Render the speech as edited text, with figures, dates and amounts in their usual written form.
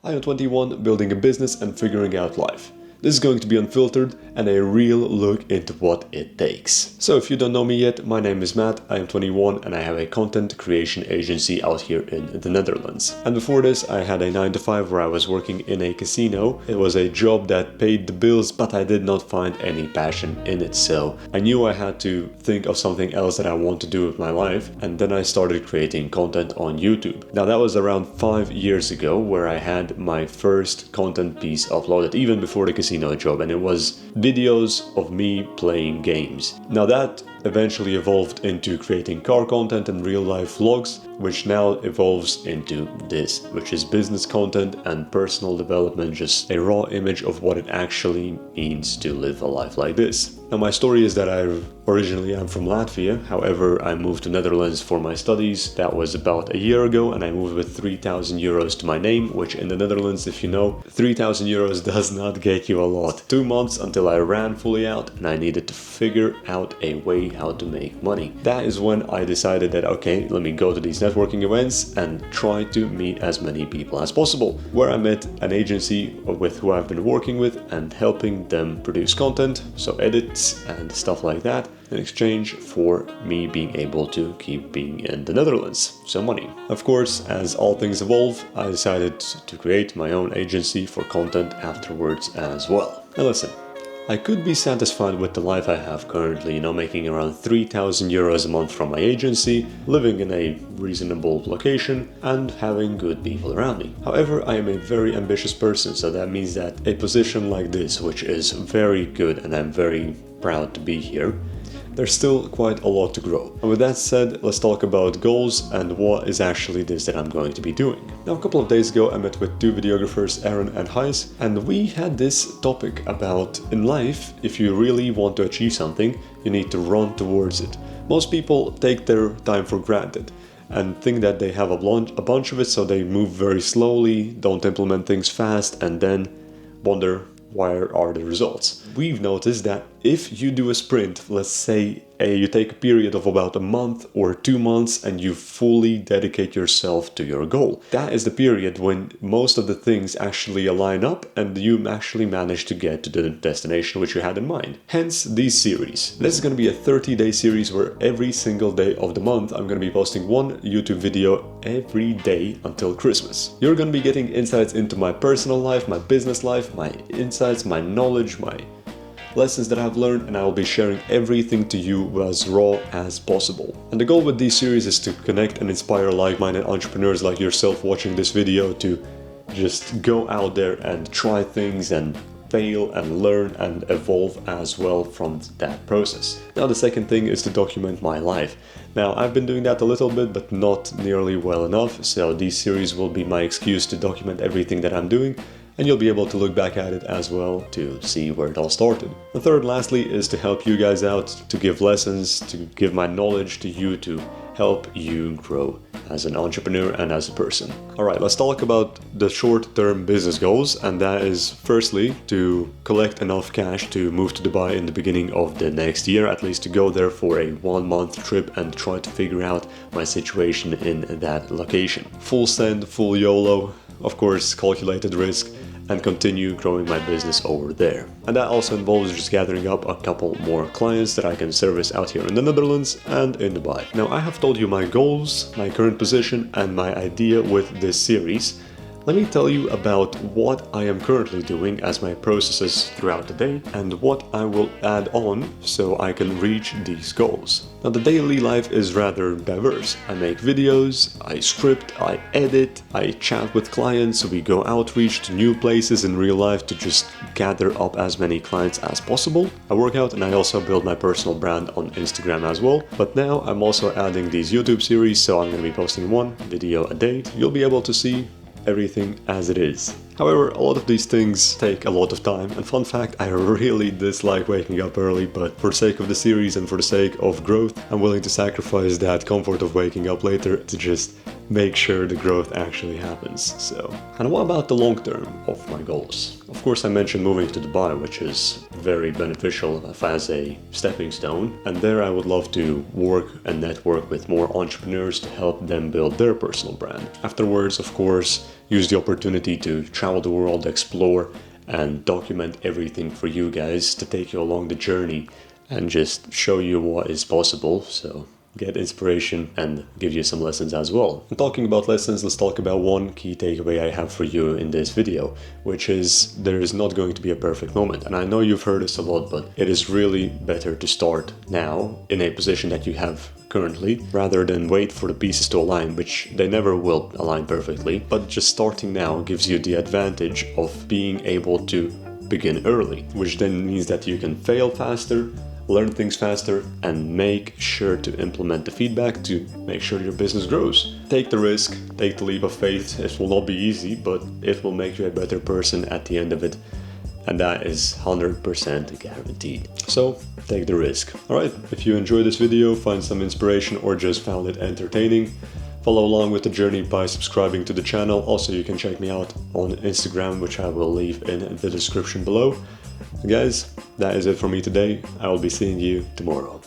I am 21, building a business and figuring out life. This is going to be unfiltered and a real look into what it takes. So if you don't know me yet, my name is Matt, I am 21 and I have a content creation agency out here in the Netherlands. And before this I had a 9-to-5 where I was working in a casino. It was a job that paid the bills, but I did not find any passion in it. So I knew I had to think of something else that I want to do with my life, and then I started creating content on YouTube. Now that was around 5 years ago where I had my first content piece uploaded, even before the casino job, and it was videos of me playing games. Now that eventually evolved into creating car content and real life vlogs, which now evolves into this, which is business content and personal development, just a raw image of what it actually means to live a life like this. Now my story is that I originally am from Latvia, however I moved to Netherlands for my studies. That was about a year ago, and I moved with 3,000 euros to my name, which in the Netherlands, if you know, 3,000 euros does not get you a lot. 2 months until I ran fully out and I needed to figure out a way how to make money. That is when I decided that okay, let me go to these networking events and try to meet as many people as possible, where I met an agency with who I've been working with and helping them produce content, so edits and stuff like that, in exchange for me being able to keep being in the Netherlands, so money. Of course, as all things evolve, I decided to create my own agency for content afterwards as well. Now listen, I could be satisfied with the life I have currently, making around 3,000 euros a month from my agency, living in a reasonable location, and having good people around me. However, I am a very ambitious person, so that means that a position like this, which is very good and I'm very proud to be here, there's still quite a lot to grow. And with that said, let's talk about goals and what is actually this that I'm going to be doing. Now, a couple of days ago, I met with two videographers, Aaron and Heis, and we had this topic about in life, if you really want to achieve something, you need to run towards it. Most people take their time for granted and think that they have a bunch of it, so they move very slowly, don't implement things fast, and then wonder where are the results. We've noticed that if you do a sprint, let's say you take a period of about a month or 2 months and you fully dedicate yourself to your goal, that is the period when most of the things actually align up and you actually manage to get to the destination which you had in mind. Hence these series. This is going to be a 30-day series where every single day of the month I'm going to be posting one YouTube video every day until Christmas. You're going to be getting insights into my personal life, my business life, my insights, my knowledge, my lessons that I've learned, and I will be sharing everything to you as raw as possible. And the goal with these series is to connect and inspire like-minded entrepreneurs like yourself watching this video to just go out there and try things and fail and learn and evolve as well from that process. Now the second thing is to document my life. Now I've been doing that a little bit but not nearly well enough, so these series will be my excuse to document everything that I'm doing, and you'll be able to look back at it as well to see where it all started. The third, lastly, is to help you guys out, to give lessons, to give my knowledge to you, to help you grow as an entrepreneur and as a person. Alright, let's talk about the short-term business goals, and that is firstly to collect enough cash to move to Dubai in the beginning of the next year, at least to go there for a 1-month trip and try to figure out my situation in that location. Full send, full YOLO, of course calculated risk, and continue growing my business over there. And that also involves just gathering up a couple more clients that I can service out here in the Netherlands and in Dubai. Now I have told you my goals, my current position, and my idea with this series. Let me tell you about what I am currently doing as my processes throughout the day and what I will add on so I can reach these goals. Now the daily life is rather diverse. I make videos, I script, I edit, I chat with clients, we go outreach to new places in real life to just gather up as many clients as possible. I work out and I also build my personal brand on Instagram as well. But now I'm also adding these YouTube series, so I'm going to be posting one video a day. You'll be able to see everything as it is. However, a lot of these things take a lot of time, and fun fact, I really dislike waking up early, but for the sake of the series and for the sake of growth, I'm willing to sacrifice that comfort of waking up later to just make sure the growth actually happens. So, and what about the long term of my goals? Of course, I mentioned moving to Dubai, which is very beneficial as a stepping stone, and there I would love to work and network with more entrepreneurs to help them build their personal brand. Afterwards, of course, use the opportunity to travel the world, explore, and document everything for you guys to take you along the journey and just show you what is possible. So get inspiration and give you some lessons as well. And talking about lessons, let's talk about one key takeaway I have for you in this video, which is there is not going to be a perfect moment. And I know you've heard this a lot, but it is really better to start now in a position that you have currently rather than wait for the pieces to align, which they never will align perfectly. But just starting now gives you the advantage of being able to begin early, which then means that you can fail faster, learn things faster, and make sure to implement the feedback to make sure your business grows. Take the risk, take the leap of faith. It will not be easy, but it will make you a better person at the end of it. And that is 100% guaranteed. So take the risk. Alright, if you enjoyed this video, find some inspiration, or just found it entertaining, follow along with the journey by subscribing to the channel. Also, you can check me out on Instagram, which I will leave in the description below. Guys, that is it for me today. I will be seeing you tomorrow.